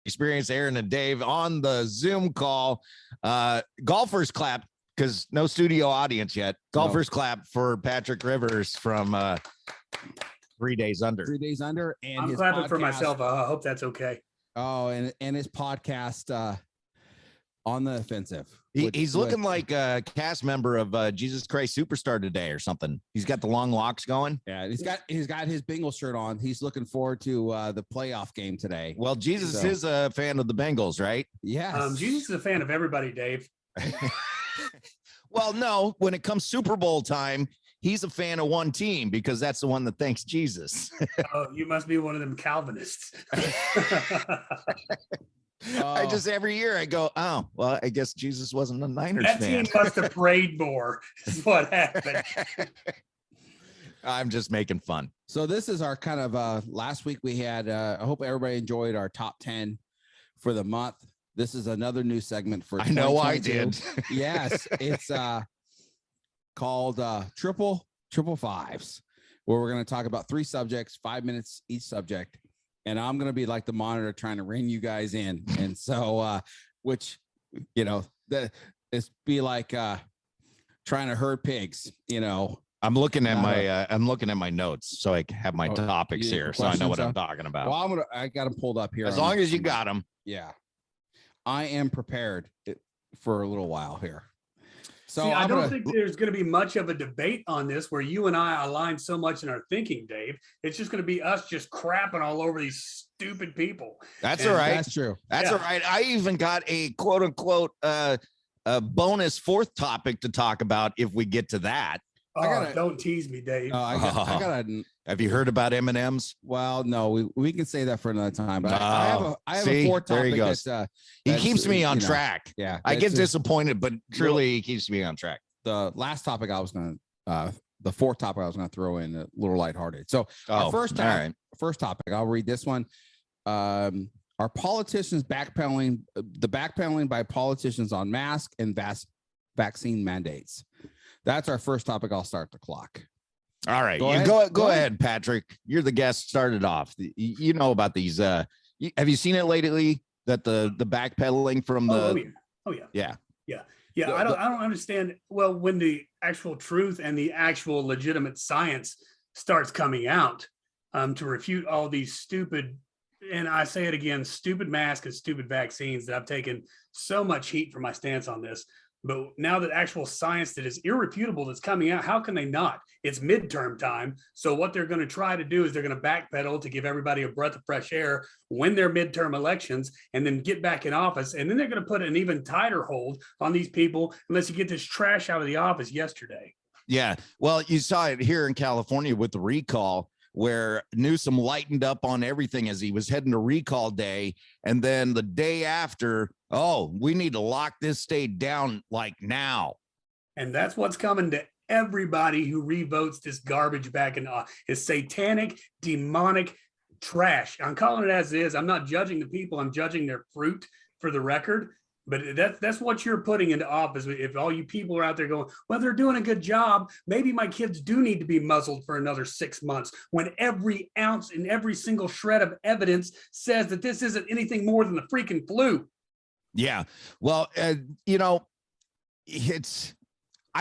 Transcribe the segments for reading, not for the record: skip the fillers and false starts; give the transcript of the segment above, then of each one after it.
experience. Aaron and Dave on the Zoom call. Golfers clap, because no studio audience yet. Golfers clap for Patrick Rivers from 3 days under. 3 days under. And I'm clapping for myself. I hope that's okay. Oh, and his podcast on the offensive. He's looking like a cast member of Jesus Christ Superstar today or something. He's got the long locks going. Yeah, he's got his Bengals shirt on. He's looking forward to the playoff game today. Well, Jesus is a fan of the Bengals, right? Yeah. Jesus is a fan of everybody, Dave. Well, no, when it comes Super Bowl time, he's a fan of one team because that's the one that thanks Jesus. Oh, you must be one of them Calvinists. I just every year I go, oh, well, I guess Jesus wasn't a Niners that fan. Team must have prayed more is what happened. I'm just making fun. So this is our kind of last week we had, I hope everybody enjoyed our top 10 for the month. This is another new segment for I know I did. Yes, it's called triple 5's, where we're going to talk about 3 subjects, 5 minutes each subject. And I'm going to be like the monitor trying to rein you guys in. And so, which, it's be like trying to herd pigs, I'm looking at my notes so I have my topics here. So I know what I'm talking about. Well, I got them pulled up here. As long as you got them. Yeah. I am prepared for a little while here. So I don't think there's going to be much of a debate on this where you and I align so much in our thinking, Dave. It's just going to be us just crapping all over these stupid people. All right. That's true. All right. I even got a quote unquote a bonus 4th topic to talk about if we get to that. Don't tease me, Dave. Have you heard about M&Ms? Well, no, we can say that for another time. But I have a 4th topic. There he goes. He keeps me on track. Yeah, I get disappointed, but truly he keeps me on track. The last topic I was going to, the 4th topic I was going to throw in a little lighthearted. So our first topic, I'll read this one. Are politicians backpedaling? The backpedaling by politicians on mask and vaccine mandates. That's our first topic. I'll start the clock. All right. Go ahead, Patrick. You're the guest. Started off. You know about these. Have you seen it lately? That the backpedaling from the. Yeah. I don't understand. Well, when the actual truth and the actual legitimate science starts coming out to refute all these stupid, and I say it again, stupid masks and stupid vaccines, that I've taken so much heat for my stance on this. But now that actual science that is irrefutable that's coming out, how can they not? It's midterm time. So what they're going to try to do is they're going to backpedal to give everybody a breath of fresh air, win their midterm elections, and then get back in office. And then they're going to put an even tighter hold on these people unless you get this trash out of the office yesterday. Yeah. Well, you saw it here in California with the recall, where Newsom lightened up on everything as he was heading to recall day. And then the day after, we need to lock this state down like now. And that's what's coming to everybody who revotes this garbage back in is satanic, demonic trash. I'm calling it as it is. I'm not judging the people. I'm judging their fruit, for the record. But that's what you're putting into office. If all you people are out there going, well, they're doing a good job, maybe my kids do need to be muzzled for another 6 months, when every ounce and every single shred of evidence says that this isn't anything more than the freaking flu. Yeah. Well, I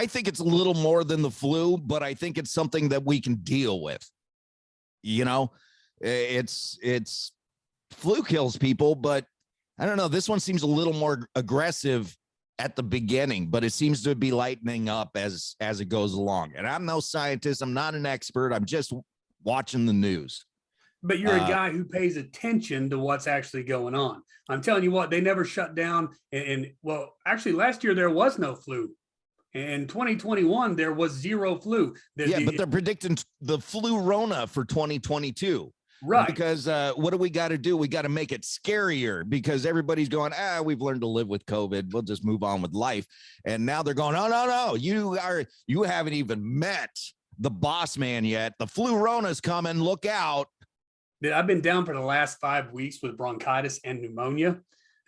think it's a little more than the flu, but I think it's something that we can deal with. It's flu kills people, but I don't know. This one seems a little more aggressive at the beginning, but it seems to be lightening up as it goes along. And I'm no scientist. I'm not an expert. I'm just watching the news. But you're a guy who pays attention to what's actually going on. I'm telling you what, they never shut down. And well, actually, last year there was no flu. In 2021, there was zero flu. But they're predicting the flu Rona for 2022. Right. Because what do we got to do? We got to make it scarier, because everybody's going, we've learned to live with COVID. We'll just move on with life. And now they're going, no. You haven't even met the boss man yet. The flu Rona's coming. Look out. I've been down for the last 5 weeks with bronchitis and pneumonia.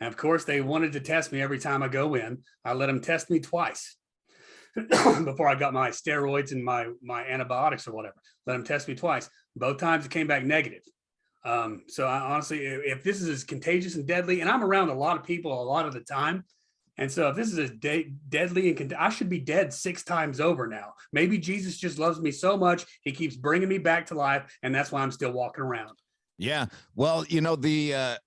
And of course, they wanted to test me every time I go in. I let them test me twice before I got my steroids and my antibiotics or whatever. Let them test me twice. Both times it came back negative. So I, honestly, if this is as contagious and deadly, and I'm around a lot of people a lot of the time, and so if this is as deadly and I should be dead 6 times over now. Maybe Jesus just loves me so much he keeps bringing me back to life, and that's why I'm still walking around. Yeah. Well, the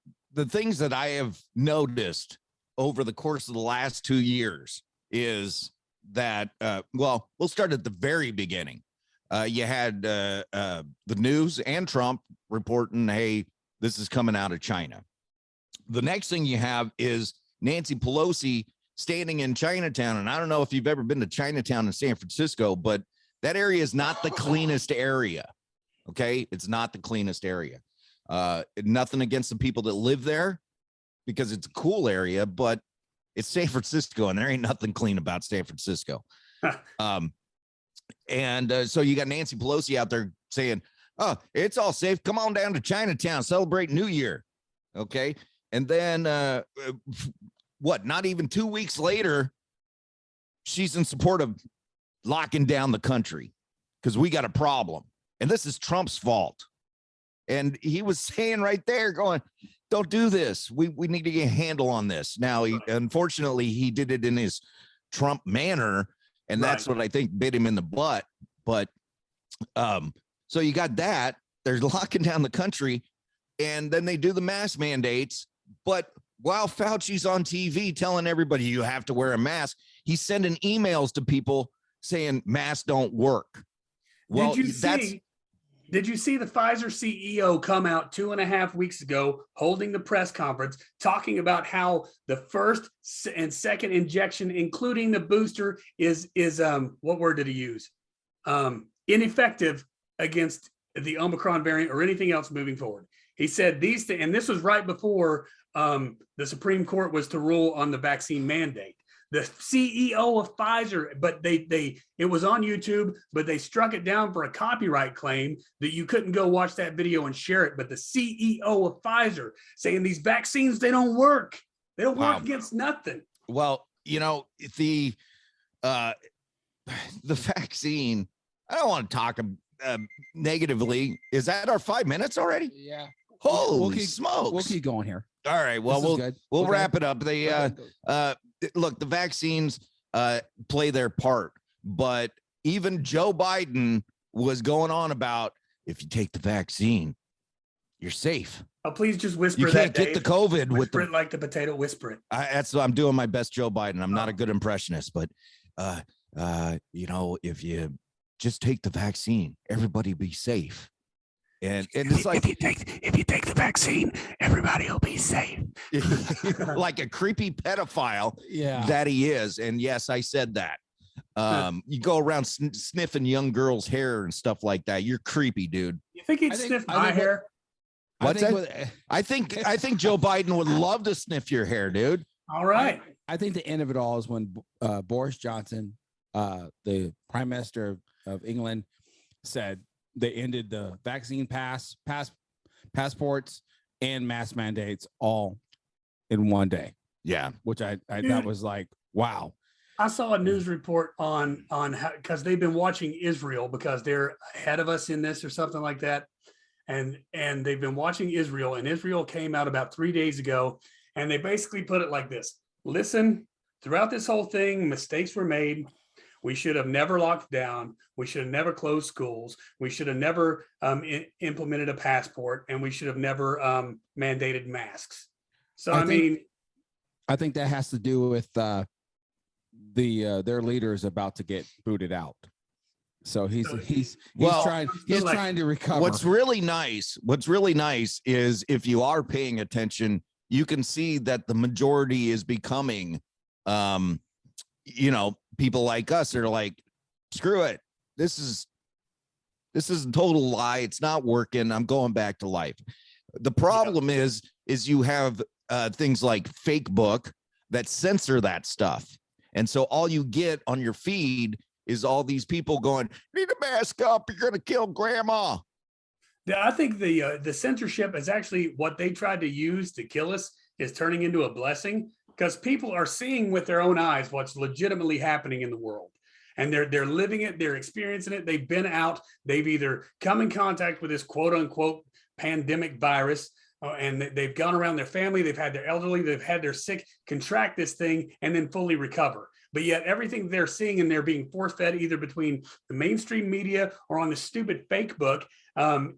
things that I have noticed over the course of the last 2 years is that well, we'll start at the very beginning. You had the news and Trump reporting, hey, this is coming out of China. The next thing you have is Nancy Pelosi standing in Chinatown. And I don't know if you've ever been to Chinatown in San Francisco, but that area is not the cleanest area. Okay. It's not the cleanest area. Nothing against the people that live there because it's a cool area, but it's San Francisco and there ain't nothing clean about San Francisco. So you got Nancy Pelosi out there saying, oh, it's all safe. Come on down to Chinatown, celebrate New Year. Okay. And then not even 2 weeks later, she's in support of locking down the country because we got a problem. And this is Trump's fault. And he was saying right there going, don't do this. We need to get a handle on this. Now, unfortunately, he did it in his Trump manner. And that's what I think bit him in the butt. But so you got that. They're locking down the country. And then they do the mask mandates. But while Fauci's on TV telling everybody you have to wear a mask, he's sending emails to people saying masks don't work. Well, Did you see the Pfizer CEO come out 2.5 weeks ago holding the press conference talking about how the first and second injection, including the booster, is what word did he use? Ineffective against the Omicron variant or anything else moving forward. He said these things, and this was right before the Supreme Court was to rule on the vaccine mandate. The CEO of Pfizer, but it was on YouTube, but they struck it down for a copyright claim that you couldn't go watch that video and share it. But the CEO of Pfizer saying these vaccines, they don't work. They don't work against nothing. Well, the vaccine, I don't want to talk negatively. Is that our 5 minutes already? Yeah. Holy smokes. We'll keep going here. All right. Well, we'll wrap it up. Look, the vaccines play their part, but even Joe Biden was going on about if you take the vaccine, you're safe. Oh, please just whisper. You can't get the COVID whisper it like the potato. Whisper it. That's what I'm doing. My best Joe Biden. I'm not a good impressionist, but if you just take the vaccine, everybody be safe. And it's like if you take the vaccine, everybody will be safe. Like a creepy pedophile that he is. And yes, I said that. You go around sniffing young girls' hair and stuff like that. You're creepy, dude. You think he'd sniff my hair? What's that? I think Joe Biden would love to sniff your hair, dude. All right. I think the end of it all is when Boris Johnson, the Prime Minister of England, said they ended the vaccine passports and mask mandates all in one day. Yeah. Which I that was like, wow. I saw a news report on how, because they've been watching Israel because they're ahead of us in this or something like that. And they've been watching Israel, and Israel came out about 3 days ago, and they basically put it like this. Listen, throughout this whole thing, mistakes were made. We should have never locked down. We should have never closed schools. We should have never implemented a passport, and we should have never mandated masks. So I think that has to do with their leader is about to get booted out. So he's trying to recover. What's really nice is if you are paying attention, you can see that the majority is becoming people like us are like, screw it. This is a total lie. It's not working. I'm going back to life. The problem is you have things like Facebook that censor that stuff. And so all you get on your feed is all these people going, need a mask up. You're going to kill grandma. I think the censorship is actually what they tried to use to kill us is turning into a blessing, because people are seeing with their own eyes what's legitimately happening in the world. And they're living it. They're experiencing it. They've been out. They've either come in contact with this quote unquote pandemic virus. And they've gone around their family, they've had their elderly, they've had their sick contract this thing and then fully recover. But yet everything they're seeing and they're being force fed either between the mainstream media or on the stupid fake book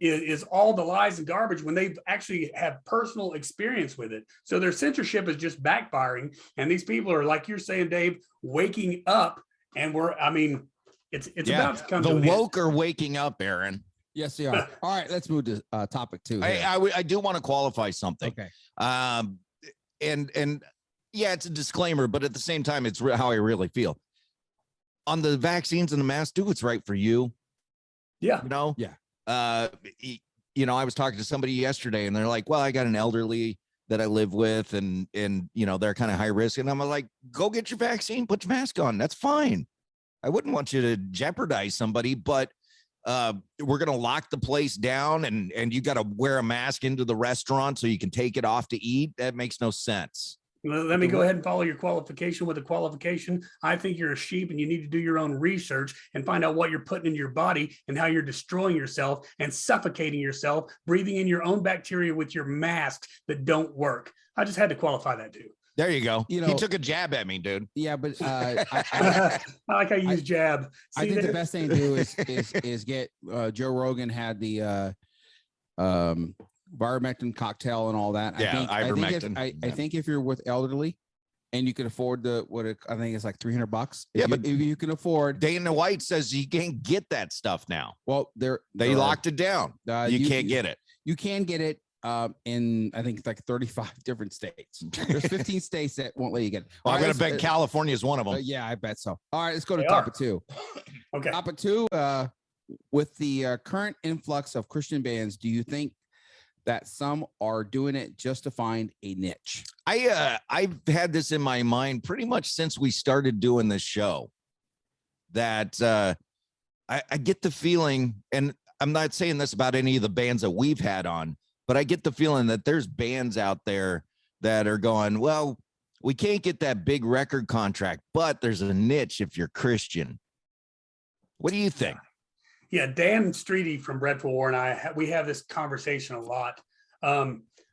is all the lies and garbage when they actually have personal experience with it. So their censorship is just backfiring. And these people are, like you're saying, Dave, waking up. And it's about to come the to an woke end. are waking up, Aaron. Yes, they are. All right, let's move to topic 2. I do want to qualify something. Okay. And yeah, it's a disclaimer, but at the same time, it's how I really feel on the vaccines and the mask. Do what's right for you. Yeah. Yeah. I was talking to somebody yesterday and they're like, well, I got an elderly that I live with and they're kind of high risk. And I'm like, go get your vaccine, put your mask on. That's fine. I wouldn't want you to jeopardize somebody, but we're going to lock the place down and you got to wear a mask into the restaurant so you can take it off to eat. That makes no sense. Let me go ahead and follow your qualification with a qualification. I think you're a sheep and you need to do your own research and find out what you're putting in your body and how you're destroying yourself and suffocating yourself, breathing in your own bacteria with your masks that don't work. I just had to qualify that too. There you go. He took a jab at me, dude. Yeah, but I like how you use jab. I think the best thing to do is get Joe Rogan had the ivermectin cocktail and all that. Yeah, ivermectin. I think if you're with elderly and you can afford I think it's like $300. But if you can afford, Dana White says you can't get that stuff now. Well, they locked it down. You can't get it. You can get it in I think it's like 35 different states. There's 15 states that won't let you get it. Well, I'm gonna bet California is one of them. Yeah, I bet so. All right, let's go to topic 2. Okay. Topic 2. With the current influx of Christian bands, do you think that some are doing it just to find a niche? I've had this in my mind pretty much since we started doing this show, that I get the feeling, and I'm not saying this about any of the bands that we've had on, but I get the feeling that there's bands out there that are going, well, we can't get that big record contract, but there's a niche if you're Christian. What do you think? Yeah, Dan Streety from Bread for War and we have this conversation a lot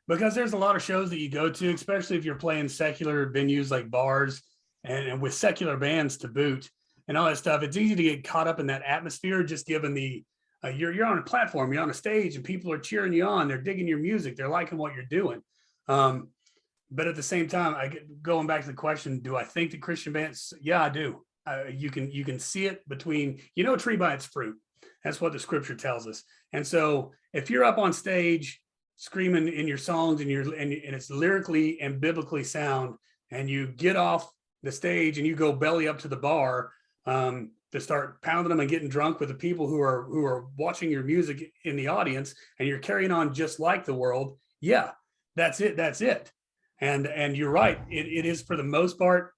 because there's a lot of shows that you go to, especially if you're playing secular venues like bars and with secular bands to boot and all that stuff. It's easy to get caught up in that atmosphere, just given the you're on a platform, you're on a stage, and people are cheering you on. They're digging your music, they're liking what you're doing. But at the same time, going back to the question, do I think the Christian bands? Yeah, I do. You can see it between, a tree by its fruit. That's what the scripture tells us. And so if you're up on stage screaming in your songs and it's lyrically and biblically sound, and you get off the stage and you go belly up to the bar to start pounding them and getting drunk with the people who are watching your music in the audience, and you're carrying on just like the world, yeah, that's it. And you're right. It is, for the most part,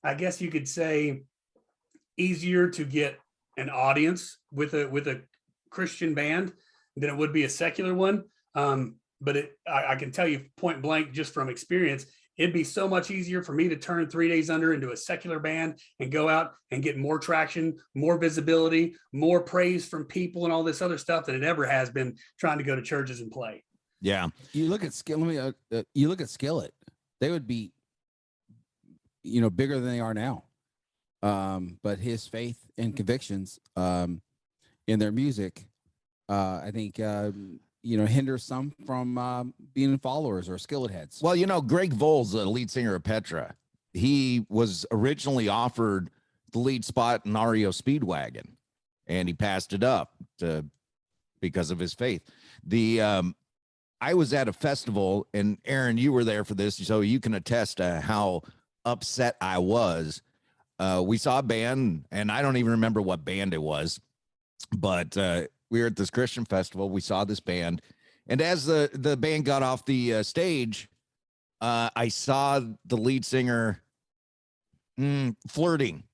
I guess you could say, easier to get an audience with a Christian band than it would be a secular one. But I can tell you point blank, just from experience, it'd be so much easier for me to turn 3 Days Under into a secular band and go out and get more traction, more visibility, more praise from people and all this other stuff than it ever has been trying to go to churches and play. Yeah. You look at you look at Skillet. They would be, bigger than they are now. But his faith and convictions in their music, I think, hinders some from being followers or skillet heads. Well, Greg Voles, the lead singer of Petra, he was originally offered the lead spot in REO Speedwagon, and he passed it up because of his faith. I was at a festival, and Aaron, you were there for this, so you can attest to how upset I was. We saw a band, and I don't even remember what band it was, but we were at this Christian festival. We saw this band, and as the band got off the stage, I saw the lead singer flirting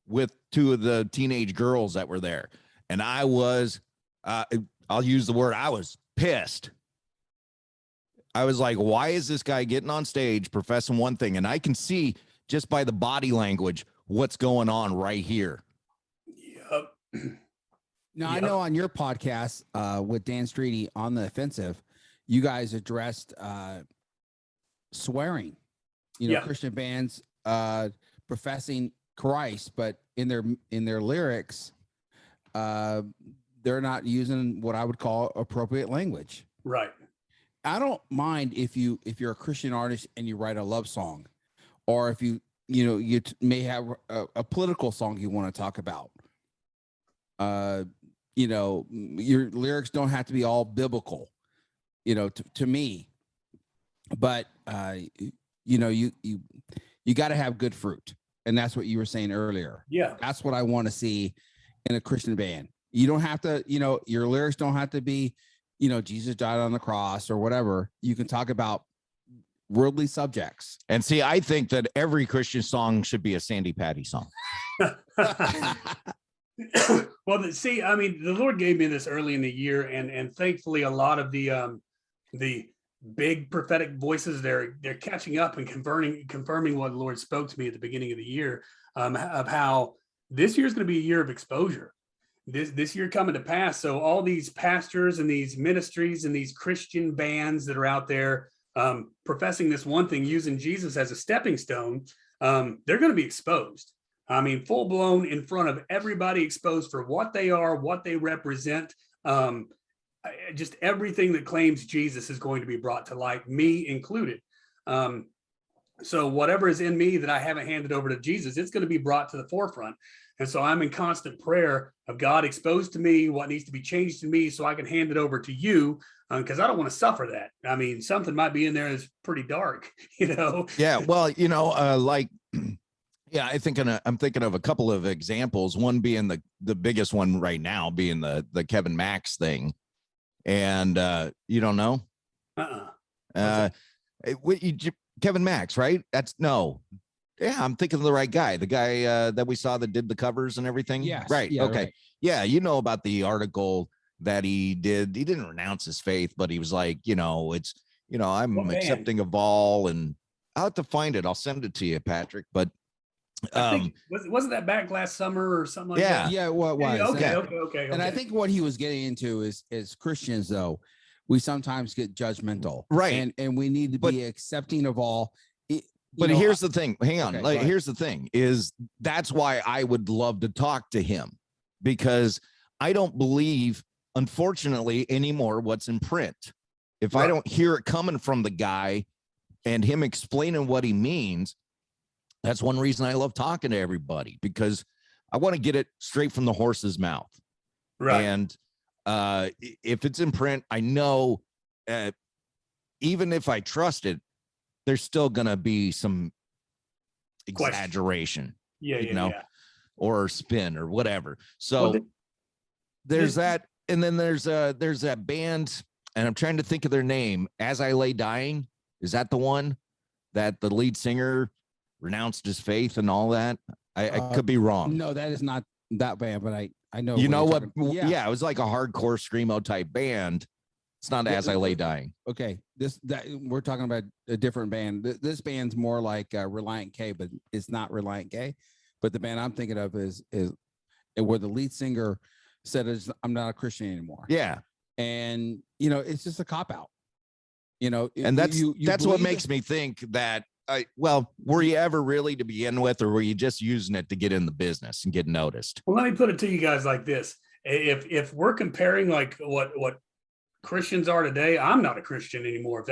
with 2 of the teenage girls that were there, and I was, I'll use the word, I was pissed. I was like, why is this guy getting on stage professing one thing? And I can see just by the body language what's going on right here. Yep. Now, I Yep. know on your podcast with Dan Streety on the offensive, you guys addressed swearing, Yeah. Christian bands professing Christ, but in their lyrics, they're not using what I would call appropriate language. Right. I don't mind if you're a Christian artist and you write a love song, or if you may have a political song you want to talk about. Your lyrics don't have to be all biblical, to me, but you got to have good fruit. And that's what you were saying earlier. Yeah. That's what I want to see in a Christian band. You don't have to, your lyrics don't have to be, Jesus died on the cross or whatever. You can talk about worldly subjects. And see, I think that every Christian song should be a Sandy Patty song. Well, see, I mean, the Lord gave me this early in the year, and thankfully, a lot of the big prophetic voices they're catching up and confirming what the Lord spoke to me at the beginning of the year, of how this year is going to be a year of exposure. This year coming to pass. So all these pastors and these ministries and these Christian bands that are out there professing this one thing, using Jesus as a stepping stone, they're going to be exposed. I mean, full blown in front of everybody, exposed for what they are, what they represent. Just everything that claims Jesus is going to be brought to light, me included. So whatever is in me that I haven't handed over to Jesus, it's going to be brought to the forefront. And so I'm in constant prayer of God, expose to me what needs to be changed in me so I can hand it over to you, because I don't want to suffer that. I mean, something might be in there that's pretty dark, Yeah. Well, yeah, I'm thinking of a couple of examples. One being the biggest one right now being the Kevin Max thing. And you don't know? Kevin Max, right? Yeah, I'm thinking of the right guy. The guy that we saw that did the covers and everything. Yes. Right. Yeah, okay. right. Yeah. You know about the article that he did. He didn't renounce his faith, but he was like, I'm accepting of all, and I'll have to find it. I'll send it to you, Patrick. But I think wasn't that back last summer or something like that? Yeah, well, it was. Okay. And I think what he was getting into is Christians, though, we sometimes get judgmental, right? And we need to be accepting of all. But here's the thing. Hang on. Okay, here's the thing is that's why I would love to talk to him, because I don't believe, unfortunately, anymore what's in print. If I don't hear it coming from the guy and him explaining what he means, that's one reason I love talking to everybody, because I want to get it straight from the horse's mouth. Right. And if it's in print, I know even if I trust it, there's still going to be some exaggeration, or spin or whatever. So there's that. And then there's that band, and I'm trying to think of their name, As I Lay Dying. Is that the one that the lead singer renounced his faith and all that? I could be wrong. No, that is not that band, but I know. You know what? Yeah, it was like a hardcore screamo type band. It's not As I Lay Dying. Okay, we're talking about a different band. This band's more like Reliant K, but it's not Reliant K. But the band I'm thinking of is where the lead singer said, "I'm not a Christian anymore." Yeah, and it's just a cop out. And that's what makes me think that. Were you ever really to begin with, or were you just using it to get in the business and get noticed? Well, let me put it to you guys like this: if we're comparing like what Christians are today, I'm not a Christian anymore.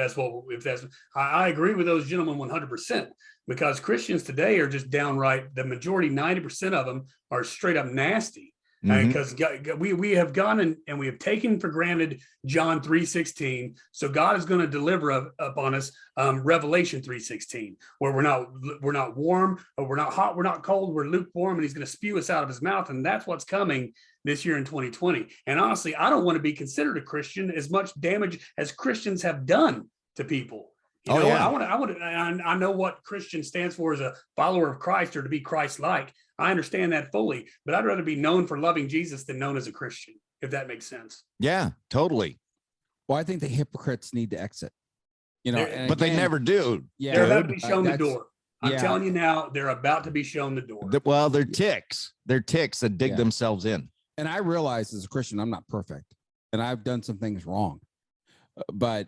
I agree with those gentlemen 100%, because Christians today are just downright, the majority, 90% of them are straight up nasty. Because we have gone and we have taken for granted John 3:16. So God is going to deliver upon us Revelation 3:16, where we're not warm, or we're not hot, we're not cold, we're lukewarm, and he's going to spew us out of his mouth. And that's what's coming this year in 2020. And honestly, I don't want to be considered a Christian, as much damage as Christians have done to people. I know what Christian stands for as a follower of Christ, or to be Christ-like. I understand that fully, but I'd rather be known for loving Jesus than known as a Christian, if that makes sense. Yeah, totally. Well, I think the hypocrites need to exit, but they never do. Yeah, they're about to be shown the door. I'm telling you now, they're about to be shown the door. They're ticks. They're ticks that dig themselves in. And I realize as a Christian, I'm not perfect and I've done some things wrong. But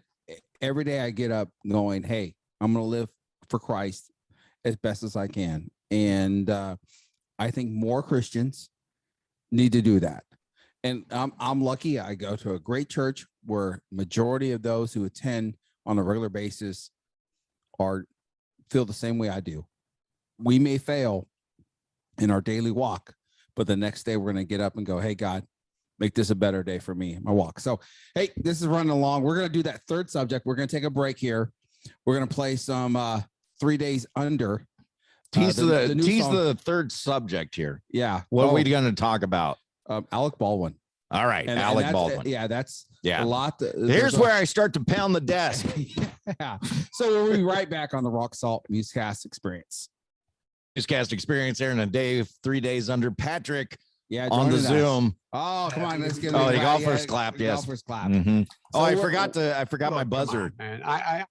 every day I get up going, hey, I'm going to live for Christ as best as I can. And I think more Christians need to do that. And I'm lucky. I go to a great church where majority of those who attend on a regular basis feel the same way I do. We may fail in our daily walk, but the next day we're going to get up and go, hey, God, make this a better day for me, my walk. So, hey, this is running along. We're going to do that third subject. We're going to take a break here. We're going to play some 3 Days Under. Tease new song. the third subject here. Yeah. What are we going to talk about? Alec Baldwin. All right. And Alec that's, Baldwin. That's a lot. Here's where I start to pound the desk. Yeah. So we'll be right back on the Rock Salt Musecast Experience. Musecast Experience here in a day, 3 Days Under. Patrick on the us. Zoom. Oh, come on. Let's get the golfers clap. Yes. Golfers clap. Mm-hmm. So I forgot my buzzer. Man, I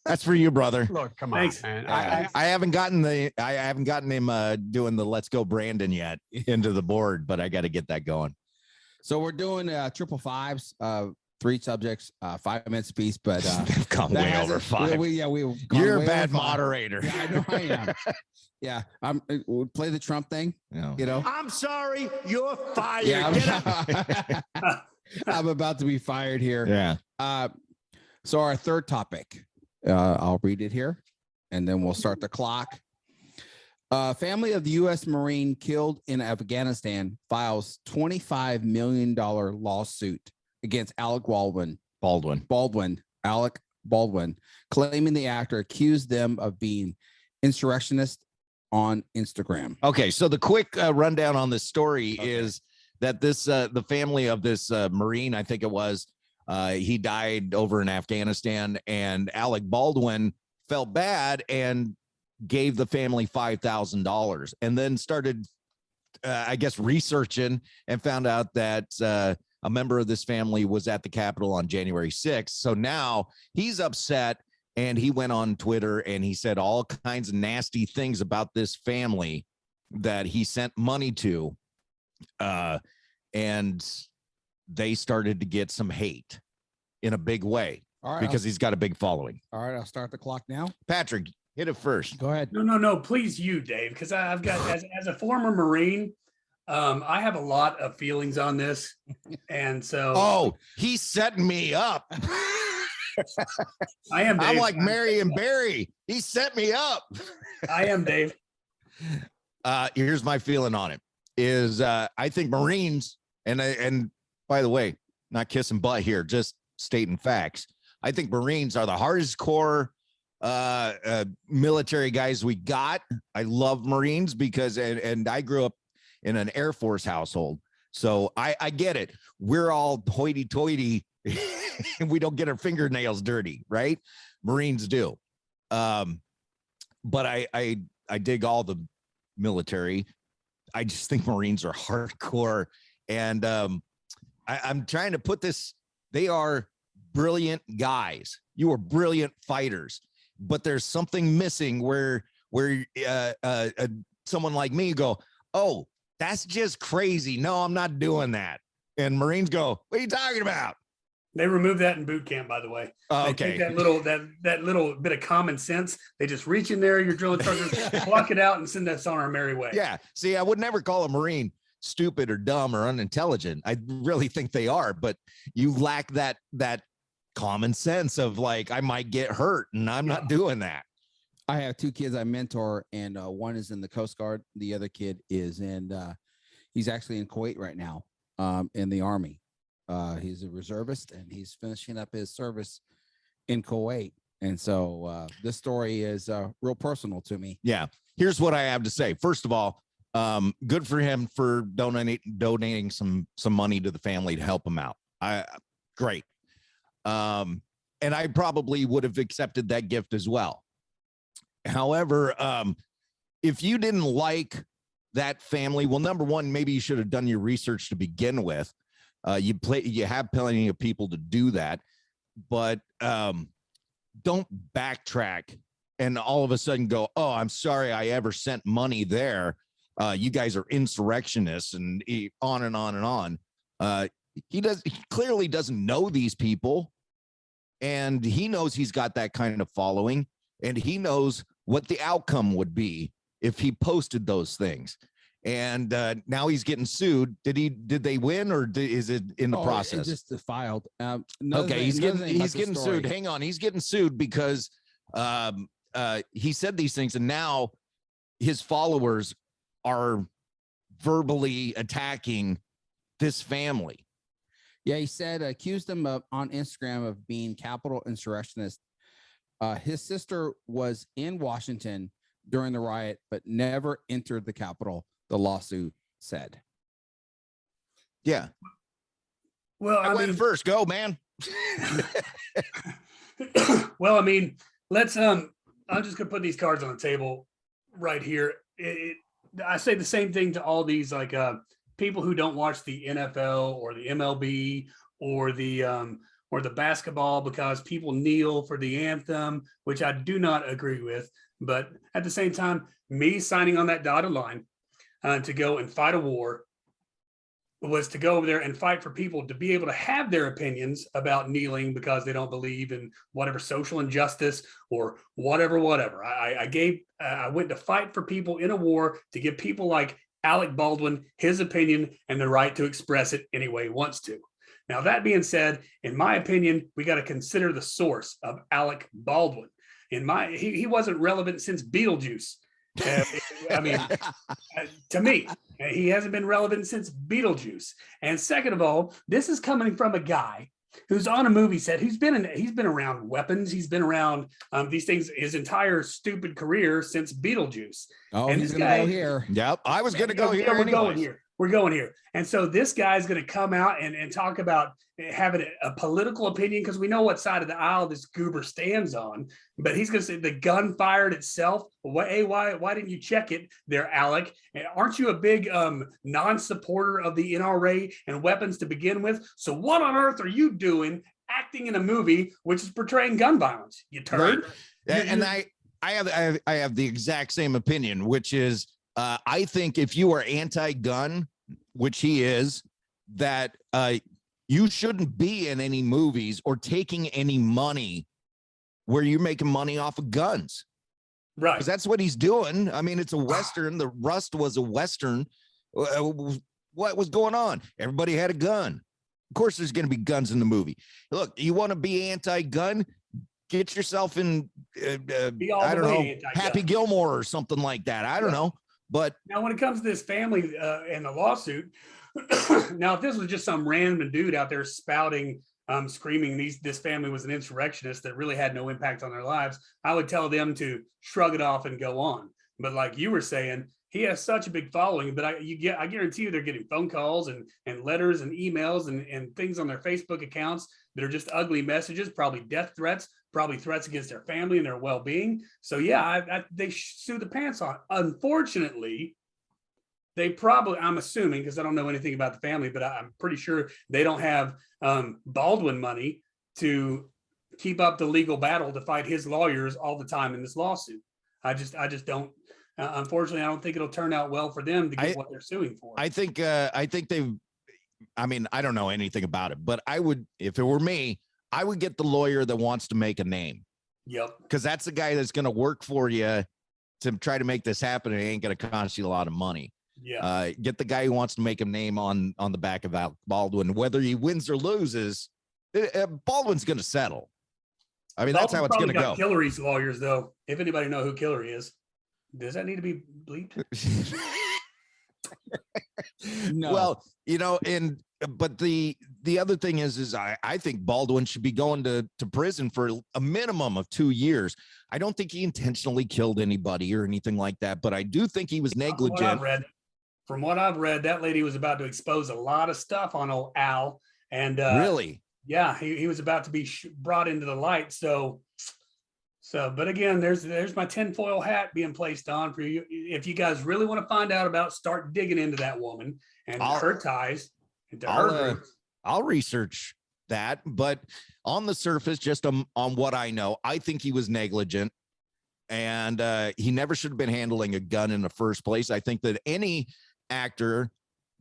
That's for you, brother. look, come on, Thanks. man. I haven't gotten him doing the Let's Go Brandon yet into the board, but I got to get that going. So we're doing triple fives, 3 subjects, 5 minutes apiece, but They've gone way over 5. You're a bad moderator. Yeah, I know I am. Yeah, we'll play the Trump thing. Yeah. You know, I'm sorry, you're fired. yeah, Get up. I'm about to be fired here. Yeah. So our third topic, I'll read it here, and then we'll start the clock. Family of the U.S. Marine killed in Afghanistan files $25 million lawsuit against Alec Baldwin, claiming the actor accused them of being insurrectionists on Instagram. Okay, so the quick rundown on this story is that this the family of this Marine, I think it was, he died over in Afghanistan, and Alec Baldwin felt bad and gave the family $5,000, and then started, I guess, researching and found out that a member of this family was at the Capitol on January 6th. So now he's upset, and he went on Twitter and he said all kinds of nasty things about this family that he sent money to, and they started to get some hate in a big way. All right, because he's got a big following. All right, I'll start the clock now. Patrick, hit it first. Go ahead. No. Please, you, Dave, because I've got as a former Marine, I have a lot of feelings on this, and so. Oh, he's setting me up. I am. Dave. I'm like Mary and Barry. He set me up. I am, Dave. Here's my feeling on it. Is I think Marines, and by the way, not kissing butt here, just stating facts. I think Marines are the hardest core military guys we got. I love Marines because, and I grew up in an Air Force household. So I get it. We're all hoity-toity and we don't get our fingernails dirty, right? Marines do. But I dig all the military. I just think Marines are hardcore. And I'm trying to put this, they are brilliant guys. You are brilliant fighters, but there's something missing where someone like me go, oh, that's just crazy. No, I'm not doing that. And Marines go, what are you talking about? They removed that in boot camp, by the way. Okay. They take that little bit of common sense. They just reach in there, your drilling sergeant, pluck it out and send us on our merry way. Yeah. See, I would never call a Marine stupid or dumb or unintelligent. I really think they are, but you lack that common sense of like, I might get hurt and I'm not doing that. I have 2 kids I mentor, and one is in the Coast Guard. The other kid is he's actually in Kuwait right now, in the Army. He's a reservist, and he's finishing up his service in Kuwait. And so this story is real personal to me. Yeah. Here's what I have to say. First of all, good for him for donating some money to the family to help him out. Great. And I probably would have accepted that gift as well. However, if you didn't like that family, well, number one, maybe you should have done your research to begin with. You have plenty of people to do that, but don't backtrack and all of a sudden go, oh, I'm sorry I ever sent money there. you guys are insurrectionists, and on and on and on. He clearly doesn't know these people, and he knows he's got that kind of following, and he knows what the outcome would be if he posted those things. And now he's getting sued. Did they win, or is it in the process? It just filed. Okay, he's getting sued. Hang on, he's getting sued because he said these things, and now his followers are verbally attacking this family. Yeah, he said accused him on Instagram of being capital insurrectionist. His sister was in Washington during the riot, but never entered the Capitol, the lawsuit said. Yeah. Well, I went first. Go, man. Well, I mean, let's I'm just gonna put these cards on the table right here. I say the same thing to all these like people who don't watch the NFL or the MLB or the basketball because people kneel for the anthem, which I do not agree with. But at the same time, me signing on that dotted line to go and fight a war was to go over there and fight for people to be able to have their opinions about kneeling because they don't believe in whatever social injustice or whatever. I went to fight for people in a war to give people like Alec Baldwin his opinion and the right to express it any way he wants to. Now, that being said, in my opinion, we got to consider the source of Alec Baldwin. He wasn't relevant since Beetlejuice. I mean, to me, he hasn't been relevant since Beetlejuice. And second of all, this is coming from a guy who's on a movie set. He's been around weapons. He's been around these things his entire stupid career since Beetlejuice. Oh, and he's going to go here. Yep, I was going to go here. We're going here. And so this guy's going to come out and talk about having a political opinion because we know what side of the aisle this goober stands on. But he's going to say the gun fired itself. Why didn't you check it there, Alec? Aren't you a big non-supporter of the NRA and weapons to begin with? So what on earth are you doing acting in a movie which is portraying gun violence? You turd. Right? And I have the exact same opinion, which is I think if you are anti-gun, which he is, that you shouldn't be in any movies or taking any money where you're making money off of guns. Right. Because that's what he's doing. I mean, it's a Western. The Rust was a Western. What was going on? Everybody had a gun. Of course, there's going to be guns in the movie. Look, you want to be anti-gun? Get yourself in, I don't know, Happy Gilmore or something like that. I don't know. But now when it comes to this family and the lawsuit, now if this was just some random dude out there spouting, screaming this family was an insurrectionist that really had no impact on their lives, I would tell them to shrug it off and go on. But like you were saying, he has such a big following, but I guarantee you they're getting phone calls and letters and emails and things on their Facebook accounts that are just ugly messages, probably death threats, probably threats against their family and their well-being. So yeah, they sue the pants on. Unfortunately, they probably, I'm assuming, because I don't know anything about the family, but I'm pretty sure they don't have Baldwin money to keep up the legal battle to fight his lawyers all the time in this lawsuit. I just don't. Unfortunately, I don't think it'll turn out well for them to get what they're suing for. I think they've. I mean, I don't know anything about it, but I would, if it were me, I would get the lawyer that wants to make a name. Yep. Because that's the guy that's going to work for you to try to make this happen. It ain't going to cost you a lot of money. Yeah. Get the guy who wants to make a name on the back of Alec Baldwin, whether he wins or loses. Baldwin's going to settle. I mean, that's how it's going to go. Hillary's lawyers, though. If anybody know who Hillary is, does that need to be bleeped? No. Well, but the other thing is I think Baldwin should be going to prison for a minimum of 2 years. I don't think he intentionally killed anybody or anything like that, but I do think he was negligent. From what I've read, that lady was about to expose a lot of stuff on old Al. And really? Yeah, he was about to be brought into the light. So, but again, there's my tinfoil hat being placed on for you. If you guys really want to find out about, start digging into that woman and her ties. I'll research that, but on the surface, just on what I know, I think he was negligent. and he never should have been handling a gun in the first place. I think that any actor,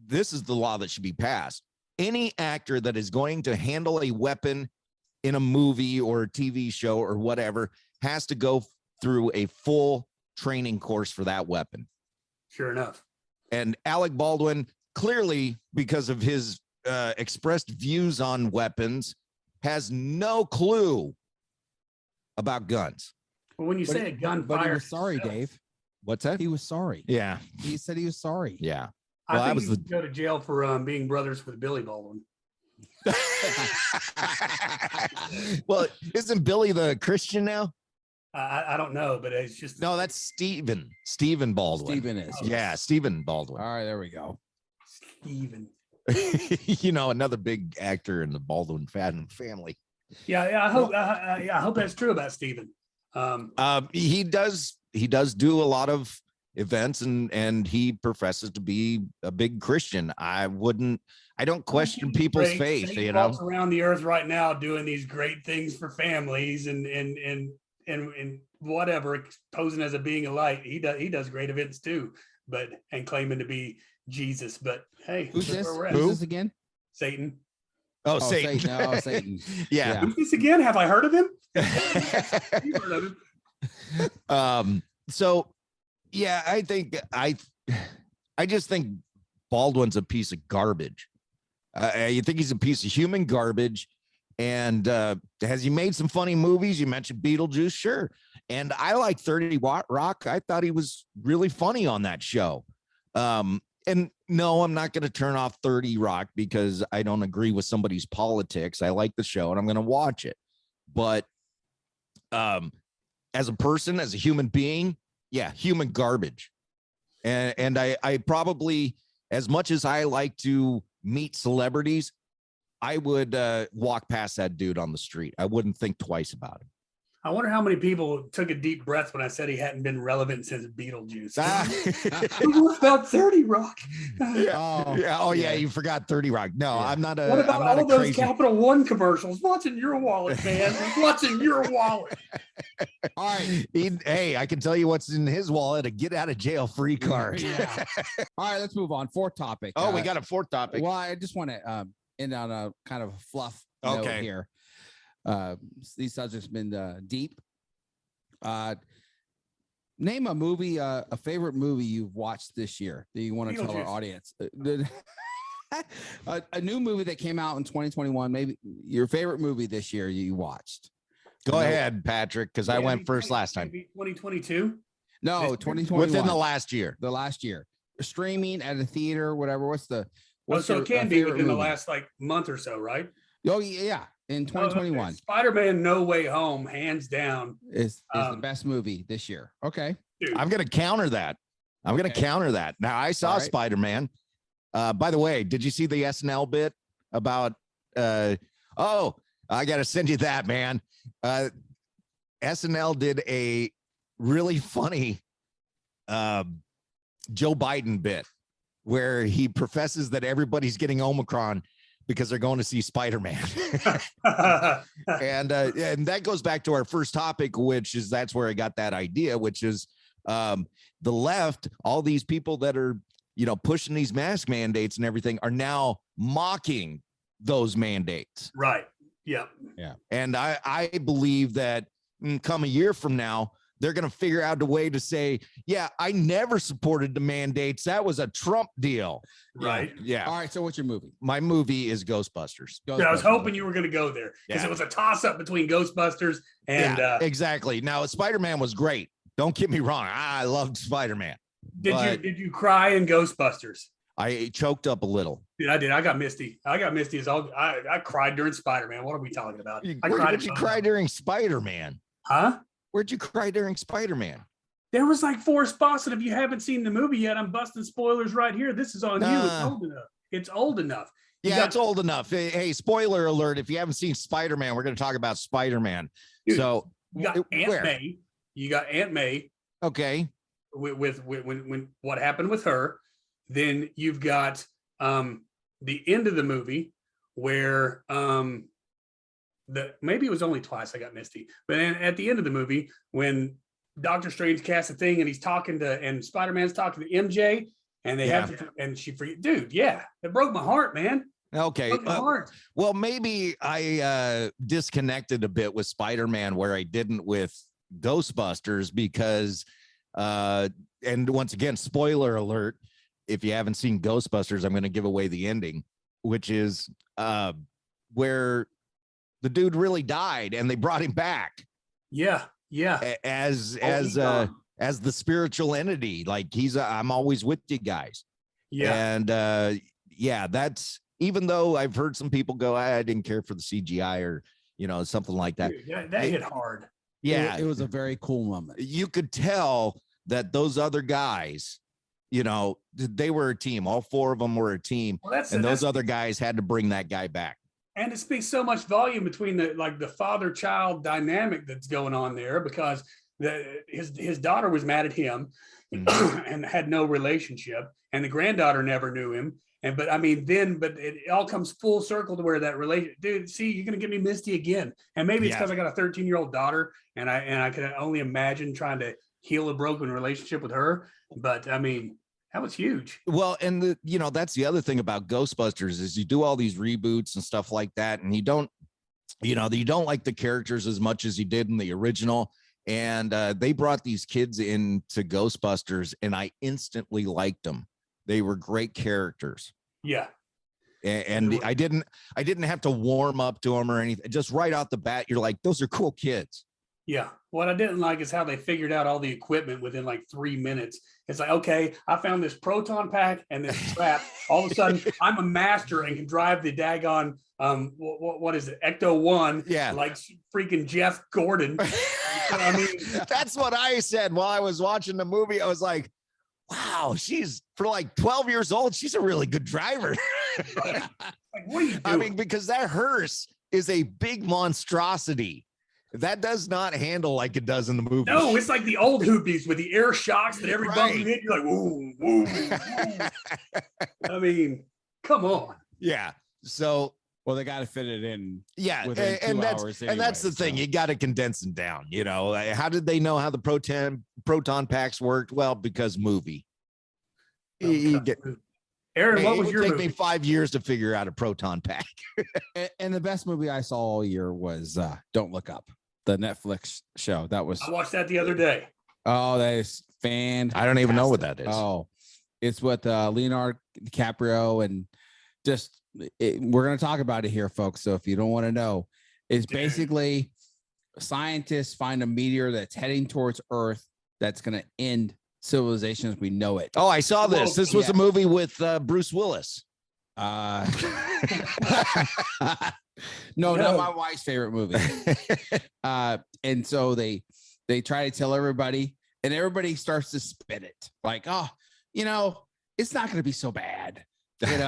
this is the law that should be passed. Any actor that is going to handle a weapon in a movie or a TV show or whatever has to go through a full training course for that weapon. Sure enough. And Alec Baldwin, clearly because of his expressed views on weapons, has no clue about guns. Well, when you say a gunfire, but he was sorry, Dave. What's that? He was sorry. Yeah. He said he was sorry. Yeah. I Well, think that was he should go to jail for being brothers with Billy Baldwin. Well, isn't Billy the Christian now? I don't know, but it's just No, that's Stephen Baldwin. Stephen is. Yeah, Stephen Baldwin. All right, there we go. Steven. You know, another big actor in the Baldwin family. Yeah, I hope that's true about Steven. He does do a lot of events, and he professes to be a big Christian. I don't question people's faith. Satan You know, walks around the earth right now doing these great things for families and whatever, posing as a being of light. He does great events too, and claiming to be Jesus. But hey, Who's look this? where we're at. Who's this again? Satan. oh, Satan. Oh, Satan. Yeah. Who's this again? Have I heard of him? You've heard of him. So yeah, I just think Baldwin's a piece of garbage. You think he's a piece of human garbage. And has he made some funny movies? You mentioned Beetlejuice, sure. And I like 30 Rock. I thought he was really funny on that show. And no, I'm not going to turn off 30 Rock because I don't agree with somebody's politics. I like the show and I'm going to watch it. But as a person, as a human being, yeah, human garbage. And I probably, as much as I like to meet celebrities, I would walk past that dude on the street. I wouldn't think twice about him. I wonder how many people took a deep breath when I said he hadn't been relevant since Beetlejuice. What about 30 Rock? Yeah, you forgot 30 Rock. No, Yeah. I'm not a. What about I'm not all a those crazy... Capital One commercials? What's in your wallet, man? What's in your wallet? All right. Hey, I can tell you what's in his wallet: a get out of jail free card. Yeah. All right, let's move on. Fourth topic. Oh, we got a fourth topic. Well, I just want to end on a kind of fluff note Okay. here. These subjects have been deep. Name a movie, a favorite movie you've watched this year that you want to tell our Beetlejuice. audience. A new movie that came out in 2021, maybe your favorite movie this year you watched. Go ahead, Patrick, because I went first last time. 2022. No, 2021. Within the last year. The last year. Streaming at a theater, whatever. So your, it can be favorite within the movie? last month or so, right? Oh yeah, in 2021 Spider-Man No Way Home, hands down. is the best movie this year. Okay. Dude, I'm going to counter that. I'm going to Okay. counter that. Now, I saw All right. Spider-Man. By the way, did you see the SNL bit about, I got to send you that, man. SNL did a really funny Joe Biden bit where he professes that everybody's getting Omicron because they're going to see Spider-Man. And that goes back to our first topic, which is that's where I got that idea, which is the left, all these people that are, pushing these mask mandates and everything are now mocking those mandates. right. Yeah. And I believe that come a year from now, they're going to figure out a way to say, yeah, I never supported the mandates. That was a Trump deal. Right. Yeah. All right. So what's your movie? My movie is Ghostbusters. Yeah, I was hoping you were going to go there because Yeah. it was a toss-up between Ghostbusters and Exactly. Now, Spider-Man was great. Don't get me wrong. I loved Spider-Man. did you cry in Ghostbusters? I choked up a little. Dude, I did. I got misty. I cried during Spider-Man. What are we talking about? Where did you cry during Spider-Man? Huh? Where'd you cry during Spider-Man? There was like 4 spots, and if you haven't seen the movie yet, I'm busting spoilers right here. This is on you. It's Nah. old enough. It's old enough. You Yeah, got- it's old enough. Hey, spoiler alert. If you haven't seen Spider-Man, we're going to talk about Spider-Man. Dude, So You got Aunt May. You got Aunt May Okay. with when what happened with her. Then you've got the end of the movie where maybe it was only twice I got misty, but then at the end of the movie when Doctor Strange casts a thing and he's talking to, and Spider-Man's talking to MJ, and they Yeah. have to, and she forget, dude, yeah, it broke my heart, man. Okay. Broke my heart. Well, maybe I disconnected a bit with Spider-Man where I didn't with Ghostbusters because, and once again, spoiler alert, if you haven't seen Ghostbusters, I'm going to give away the ending, which is where the dude really died and they brought him back. Yeah. As he's gone. as the spiritual entity, like I'm always with you guys. Yeah. And yeah, that's, even though I've heard some people go, I didn't care for the CGI or, something like that. Dude, that hit hard. Yeah. It was a very cool moment. You could tell that those other guys, they were a team. All four of them were a team. Well, And those other guys had to bring that guy back. And it speaks so much volume between the father-child dynamic that's going on there, because his daughter was mad at him and had no relationship, and the granddaughter never knew him. But it all comes full circle to where that relation, dude, see, you're gonna get me misty again. And maybe it's because I got a 13-year-old daughter, and I can only imagine trying to heal a broken relationship with her. But I mean, that was huge. Well, and that's the other thing about Ghostbusters is you do all these reboots and stuff like that, and you don't like the characters as much as you did in the original. And they brought these kids into Ghostbusters, and I instantly liked them. They were great characters. Yeah. And I didn't have to warm up to them or anything. Just right out the bat, you're like, those are cool kids. Yeah. What I didn't like is how they figured out all the equipment within like 3 minutes. It's like, okay, I found this proton pack and this trap. All of a sudden, I'm a master and can drive the daggone, what is it, Ecto-1? Yeah. Like freaking Jeff Gordon. I mean, that's what I said while I was watching the movie. I was like, wow, she's for like 12 years old. She's a really good driver. like, what are you doing? I mean, because that hearse is a big monstrosity. That does not handle like it does in the movie. No, it's like the old hoopies with the air shocks that every bump you hit, you're like, woo, woo, woo. I mean, come on. Yeah. So, well, they got to fit it in. Yeah, within 2 that's hours and that's the thing. so. You got to condense them down. How did they know how the proton packs worked? Well, because movie. Aaron, what was it your would take movie? me 5 years to figure out a proton pack. And the best movie I saw all year was Don't Look Up, the Netflix show. That was I watched that the other day. that is fantastic. I don't even know what that is. Oh, it's with Leonardo DiCaprio, and just we're going to talk about it here, folks. So if you don't want to know, it's basically scientists find a meteor that's heading towards Earth that's going to end civilization as we know it. Oh, I saw this. This was a movie with Bruce Willis. No, not my wife's favorite movie. And so they try to tell everybody, and everybody starts to spin it like, oh, it's not going to be so bad, and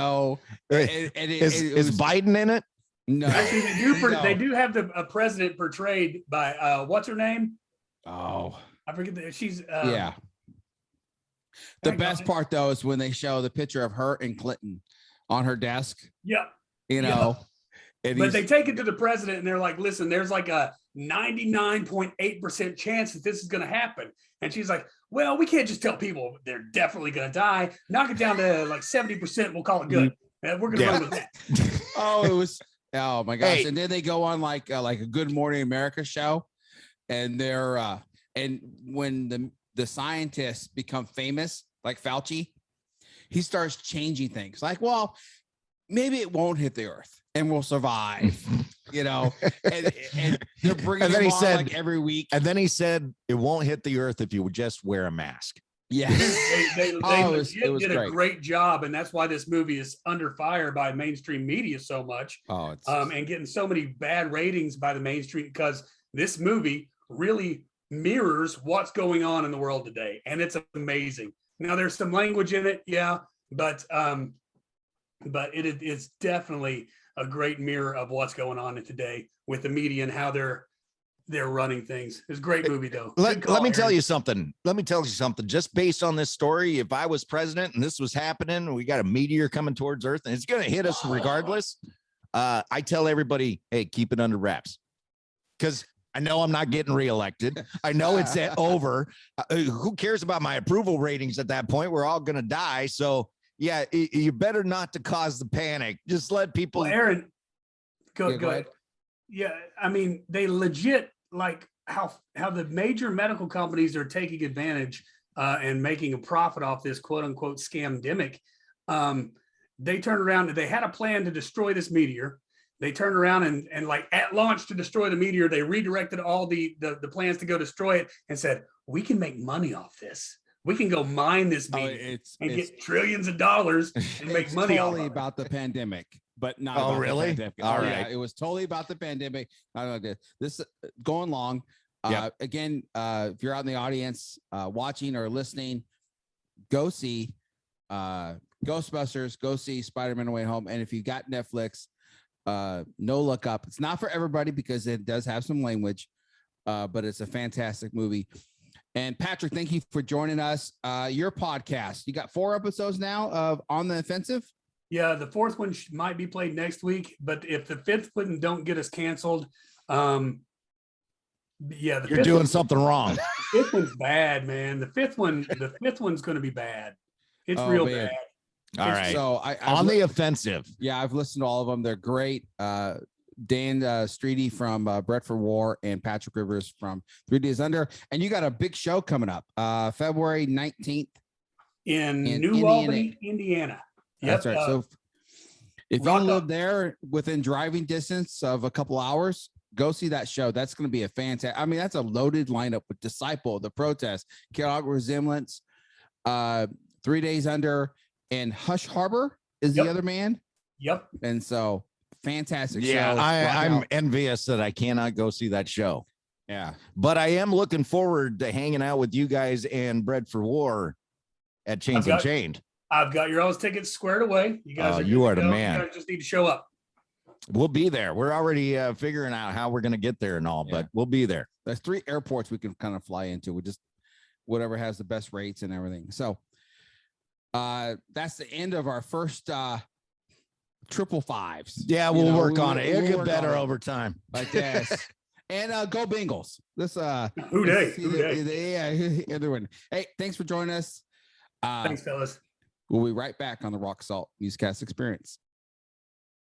is Biden in it? No, Actually, they do have a president portrayed by what's her name? Oh, I forget that she's yeah. The best part though is when they show the picture of her and Clinton on her desk. Yeah. But they take it to the president and they're like, listen, there's like a 99.8% chance that this is going to happen. And she's like, well, we can't just tell people they're definitely going to die. Knock it down to like 70%. We'll call it good. And we're going to run with that. Oh my gosh. Hey. And then they go on like a Good Morning America show, and they're and when the scientists become famous, like Fauci, he starts changing things like, well, maybe it won't hit the Earth and we'll survive, and they're bringing And then him he on said- like every week. And then he said it won't hit the Earth if you would just wear a mask. Yeah. They Oh, it was did great. a great job. And that's why this movie is under fire by mainstream media so much. Oh, it's And getting so many bad ratings by the mainstream, because this movie really mirrors what's going on in the world today, and it's amazing. Now there's some language in it, but it's definitely a great mirror of what's going on in today with the media and how they're running things. It's a great movie though. Let me tell you something. Just based on this story, if I was president and this was happening, we got a meteor coming towards Earth and it's going to hit us regardless. I tell everybody, hey, keep it under wraps, because I know I'm not getting reelected. I know it's over. Who cares about my approval ratings at that point? We're all going to die. So, yeah, you better not to cause the panic. Just let people. Well, Aaron, go go ahead. Yeah, I mean, they legit like how the major medical companies are taking advantage and making a profit off this quote unquote scamdemic. They turned around and they had a plan to destroy this meteor. They turned around and like at launch to destroy the meteor, they redirected all the plans to go destroy it and said, we can make money off this. We can go mine this meteor and get trillions of dollars and make money off totally of it. about the pandemic, but not Oh, about the really? pandemic. All Oh, right. yeah, it was totally about the pandemic. I don't know this going long. Again, if you're out in the audience watching or listening, go see Ghostbusters, go see Spider-Man No Way Home. And if you got Netflix, no look up. It's not for everybody because it does have some language, but it's a fantastic movie. And Patrick, thank you for joining us. Your podcast, you got 4 episodes now of On the Offensive. Yeah, the 4th one might be played next week, but if the 5th one don't get us canceled, yeah, You're doing something wrong. The 5th one's bad, man. The fifth one's going to be bad. It's real man. bad. All right. So On the offensive. Yeah, I've listened to all of them. They're great. Dan Streety from Brett for War and Patrick Rivers from 3 Days Under. And you got a big show coming up February 19th in New Albany, Indiana. That's right. So if you live there within driving distance of a couple hours, go see that show. That's going to be a fantastic. I mean, that's a loaded lineup with Disciple, The Protest, Kellogg Resemblance, 3 Days Under, and Hush Harbor is the other man. Yep. And so fantastic. Yeah, show. I'm envious that I cannot go see that show. Yeah. But I am looking forward to hanging out with you guys and Bread for War at Chains Unchained. I've got your all's tickets squared away. You guys you are the man. You guys just need to show up. We'll be there. We're already figuring out how we're going to get there and all, but we'll be there. There's 3 airports we can kind of fly into. We just whatever has the best rates and everything. So that's the end of our first 5's. Yeah, we'll work on it. It'll get better over time. Like yes. And go Bengals. This Who day? Yeah, everyone. Hey, thanks for joining us. Thanks, fellas. We'll be right back on the Rock Salt Newscast Experience.